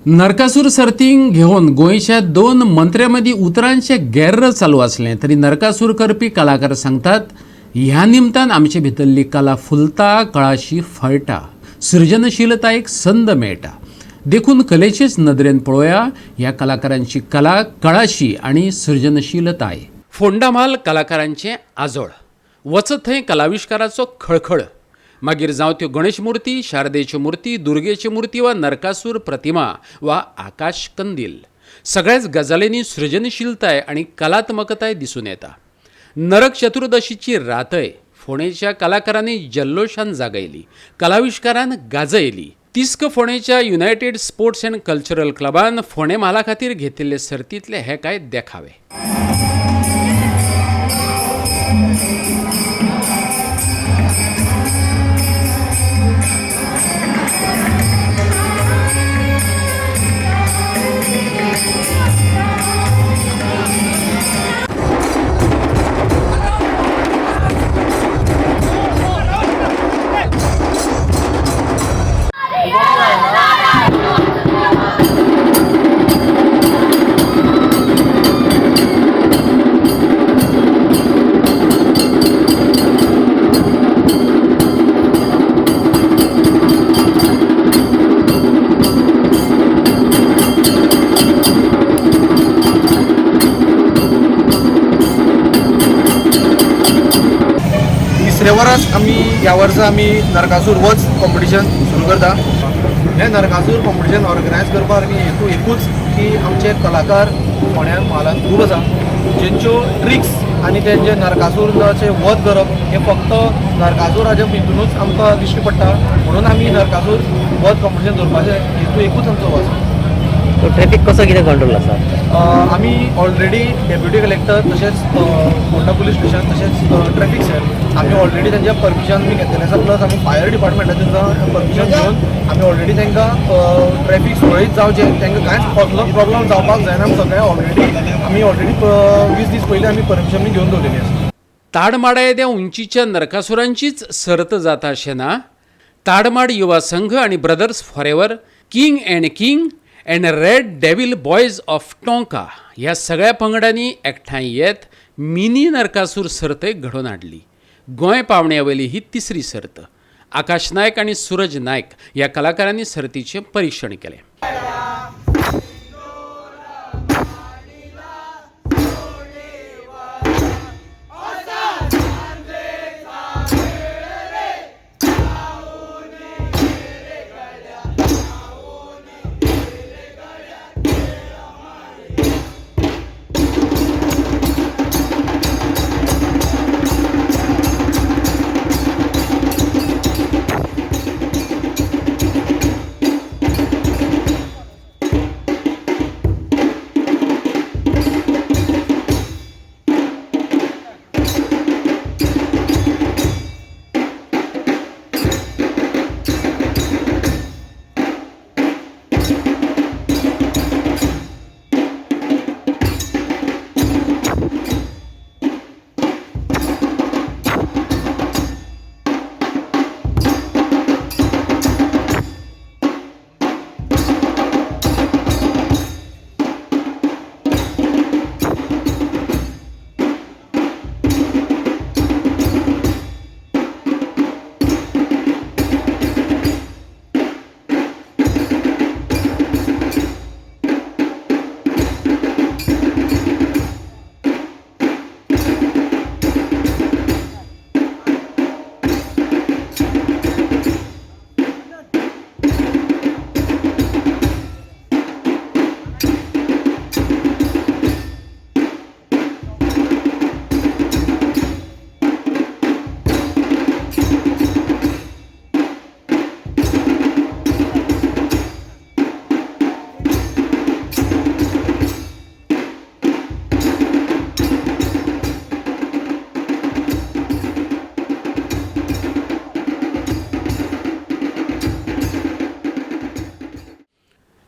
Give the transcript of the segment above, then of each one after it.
नरकासूर सर्तींक घेवन गोंयच्या दोन मंत्र्यांमदी उतरांचे गैर चालू असले तरी नरकासूर करपी कलाकार सांगतात, ह्या निमतान आमचे भितरली कला फुलता, कळाशी फळटा, सृजनशीलतायेक संद मेळटा. देखून कलेचेच नदरेन पळोवया ह्या कलाकारांची कला, कळाशी आणि सृजनशीलताय. फोंडामाल कलाकारांचे आजोळ, वचत थंय कलाविष्काराचो खळखळ. मागीर जावं त्यो गणेश मुर्ती, शारदेच्यो मुर्ती, दुर्गेच्यो मुर्ती वा नरकासूर प्रतिमा वा आकाश कंदील, सगळ्याच गजालींनी सृजनशीलताय आणि कलात्मकताय दिसून येता. नरक चतुर्दशीची रातय फोंडेच्या कलाकारांनी जल्लोशान जागयली, कलाविष्कारान गाजयली. तिस्क फोंडेच्या युनायटेड स्पोर्ट्स अँड कल्चरल क्लबान फोंडे म्हाला खातीर घेतिल्ले सर्तींतले हे कांय देखावे. तिसऱ्या वरास ह्या वर्सा आमी नरकासूर वच कॉम्पिटिशन सुरू करता. हे नरकासूर कॉम्पिटिशन ऑर्गनायज करपाक आमी हेतू एकूच की आमचे कलाकार फोंड्या म्हालांत खूब आसा, जेंच्यो ट्रिक्स आनी तेंचे नरकासूराचे वध करप हे फक्त नरकासूराच्या हितूनूच आमकां दिश्टी पडटा. म्हणून आमी नरकासूर वध कॉम्पिटिशन दवरपाचें हेतू एकूच आमचो आसा. तो ट्रॅफिक कसो कितें कंट्रोल आसा? आमी ऑलरेडी डेप्युटी कलेक्टर तशेंच फोंडा पुलीस स्टेशन तशेंच ट्रॅफिक सेल आमी ऑलरेडी तेंचे परमिशन आमी घेतलेलें आसा. प्लस आमी फायर डिपार्टमेंटाचें परमिशन घेवन आमी ऑलरेडी तांकां ट्रॅफिक सुरळीत जावचें, तांकां कांयच कसलो प्रॉब्लम जावपाक जायना सगळें ऑलरेडी 20 दीस पयलीं आमी परमिशन घेवन दवरलेली आसा. ताडमाडा येद्या उंचीच्या नरकासुरांचीच सर्त जाता अशें ना. ताडमाड युवा संघ आणि brothers forever, king and red devil boys of Tonca ह्या सगळ्या पंगडांनी एकठांय येत मिनी नरकासूर सर्त घडोवन हाडली. गोंय पावण्यावेली ही तिसरी सर्त. आकाश नायक आणि सूरज नायक ह्या कलाकारांनी सर्तीचे परीक्षण केले.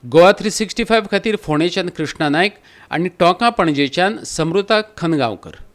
गोवा 365 खातीर फोंडेच्यान कृष्णा नायक आणि टोंका पणजेच्यान समृता खनगांवकर.